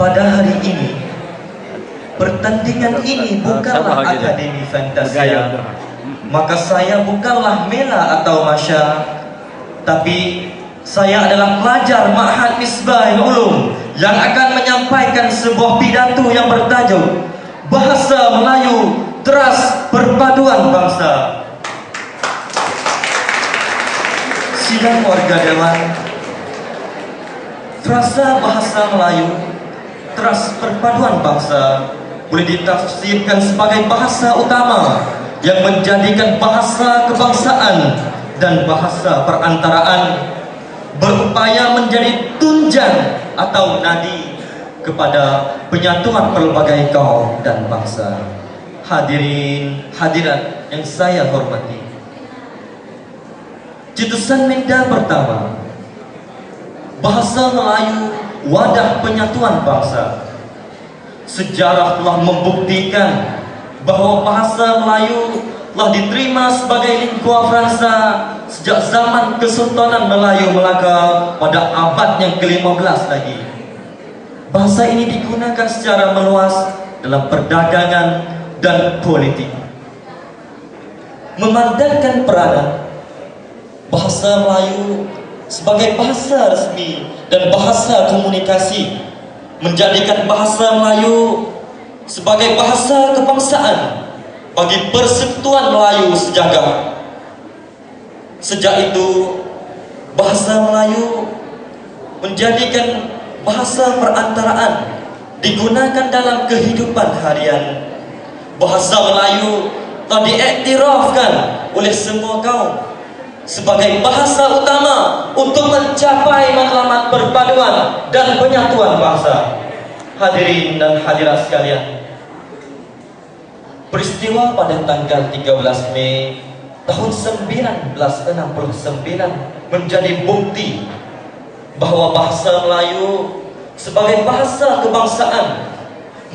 pada hari ini, pertandingan ini bukanlah Akademi Fantasia. Maka saya bukanlah Mela atau Masya, tapi saya adalah pelajar Ma'had Misbahul Ulum yang akan menyampaikan sebuah pidato yang bertajuk Bahasa Melayu Teras Perpaduan Bangsa. Sidang warga dewan, frasa bahasa Melayu Teras Perpaduan Bangsa boleh ditafsirkan sebagai bahasa utama yang menjadikan bahasa kebangsaan dan bahasa perantaraan, berupaya menjadi tunjang atau nadi kepada penyatuan pelbagai kaum dan bangsa. Hadirin hadirat yang saya hormati, cetusan Menda pertama, bahasa Melayu wadah penyatuan bangsa. Sejarah telah membuktikan bahwa bahasa Melayu telah diterima sebagai lingua franca sejak zaman Kesultanan Melayu Melaka pada abad yang ke-15 lagi. Bahasa ini digunakan secara meluas dalam perdagangan dan politik. Memandangkan peranan bahasa Melayu sebagai bahasa resmi dan bahasa komunikasi, menjadikan bahasa Melayu sebagai bahasa kebangsaan bagi persekutuan Melayu sejagat. Sejak itu, bahasa Melayu menjadikan bahasa perantaraan, digunakan dalam kehidupan harian. Bahasa Melayu telah diiktirafkan oleh semua kaum sebagai bahasa utama untuk mencapai matlamat perpaduan dan penyatuan bangsa. Hadirin dan hadirat sekalian, peristiwa pada tanggal 13 Mei tahun 1969 menjadi bukti bahwa bahasa Melayu sebagai bahasa kebangsaan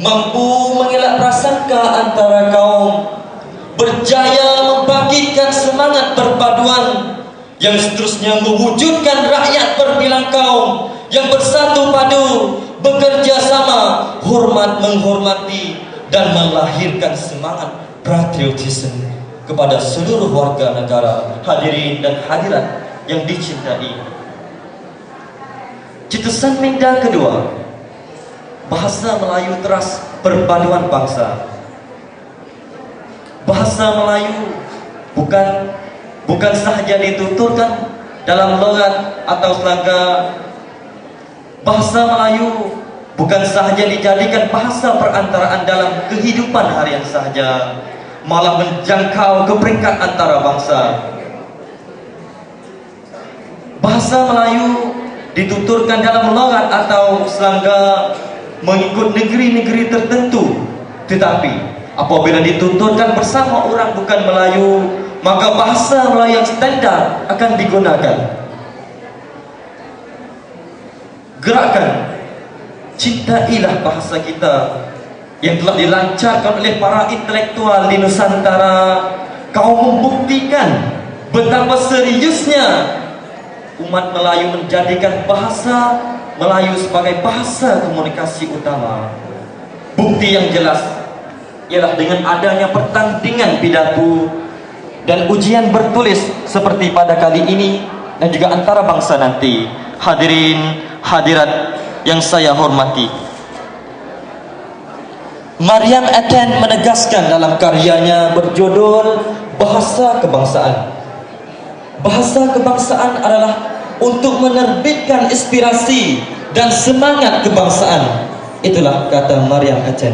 mampu mengelak prasangka antara kaum, berjaya membangkitkan semangat perpaduan yang seterusnya mewujudkan rakyat berbilang kaum yang bersatu padu, bekerja sama, hormat menghormati, dan melahirkan semangat patriotisme kepada seluruh warga negara. Hadirin dan hadirat yang dicintai, cetusan Menda kedua, bahasa Melayu Teras Perpaduan Bangsa. Bahasa Melayu bukan sahaja dituturkan dalam logat atau selangga. Bahasa Melayu bukan sahaja dijadikan bahasa perantaraan dalam kehidupan harian sahaja, malah menjangkau ke peringkat antara bangsa. Bahasa Melayu dituturkan dalam logat atau selangga mengikut negeri-negeri tertentu, tetapi apabila dituturkan bersama orang bukan Melayu, maka bahasa Melayu yang standar akan digunakan. Gerakan Cintailah Bahasa Kita yang telah dilancarkan oleh para intelektual di Nusantara, kau membuktikan betapa seriusnya umat Melayu menjadikan bahasa Melayu sebagai bahasa komunikasi utama. Bukti yang jelas ialah dengan adanya pertandingan pidato dan ujian bertulis seperti pada kali ini dan juga antara bangsa nanti. Hadirin hadirat yang saya hormati, Mariam Eten menegaskan dalam karyanya berjudul Bahasa Kebangsaan. Bahasa kebangsaan adalah untuk menerbitkan inspirasi dan semangat kebangsaan. Itulah kata Mariam Eten.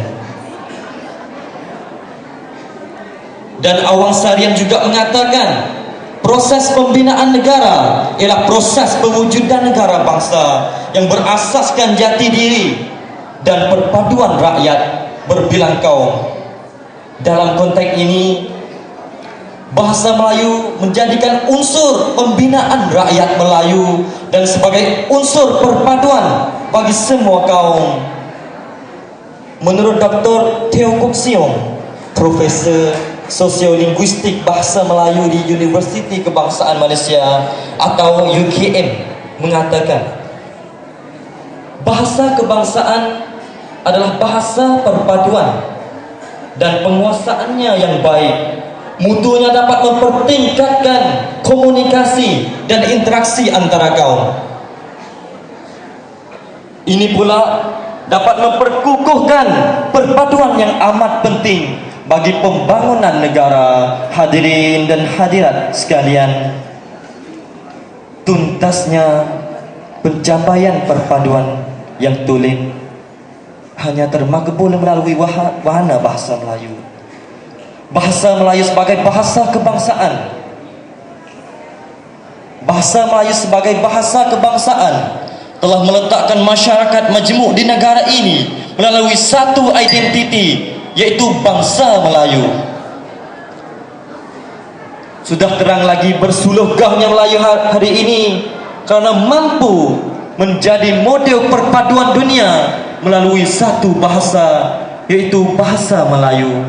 Dan Awang Sarian juga mengatakan proses pembinaan negara ialah proses pewujudan negara bangsa yang berasaskan jati diri dan perpaduan rakyat berbilang kaum. Dalam konteks ini, bahasa Melayu menjadikan unsur pembinaan rakyat Melayu dan sebagai unsur perpaduan bagi semua kaum. Menurut Dr. Teo Kok Siong, Profesor Sosiolinguistik Bahasa Melayu di Universiti Kebangsaan Malaysia atau UKM, mengatakan bahasa kebangsaan adalah bahasa perpaduan dan penguasaannya yang baik. Mutunya dapat mempertingkatkan komunikasi dan interaksi antara kaum. Ini pula dapat memperkukuhkan perpaduan yang amat penting bagi pembangunan negara. Hadirin dan hadirat sekalian, tuntasnya pencapaian perpaduan yang tulen hanya termakbul melalui wahana bahasa Melayu. Bahasa Melayu sebagai bahasa kebangsaan. Bahasa Melayu sebagai bahasa kebangsaan telah meletakkan masyarakat majmuk di negara ini melalui satu identiti, yaitu bangsa Melayu. Sudah terang lagi bersuluh gahnya Melayu hari ini karena mampu menjadi model perpaduan dunia melalui satu bahasa, yaitu bahasa Melayu.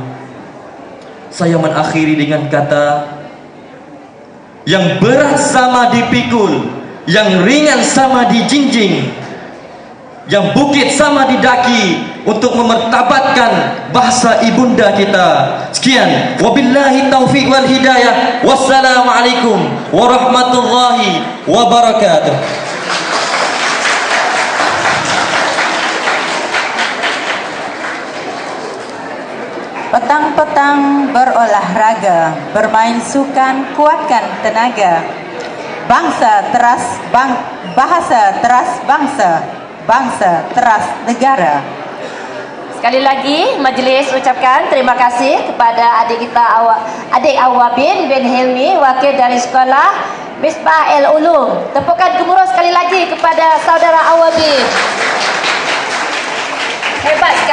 Saya mengakhiri dengan kata, yang berat sama dipikul, yang ringan sama dijinjing, yang bukit sama didaki, untuk memertabatkan bahasa ibunda kita. Sekian, wabillahi taufiq wal hidayah. Wassalamualaikum warahmatullahi wabarakatuh. Petang-petang berolahraga, bermain sukan, kuatkan tenaga. Bahasa teras bangsa, bangsa teras negara. Sekali lagi majlis ucapkan terima kasih kepada adik kita adik Awabin bin Hilmi, wakil dari sekolah Misbah El Ulum. Tepukan gemuruh sekali lagi kepada saudara Awabin. Hebat sekali.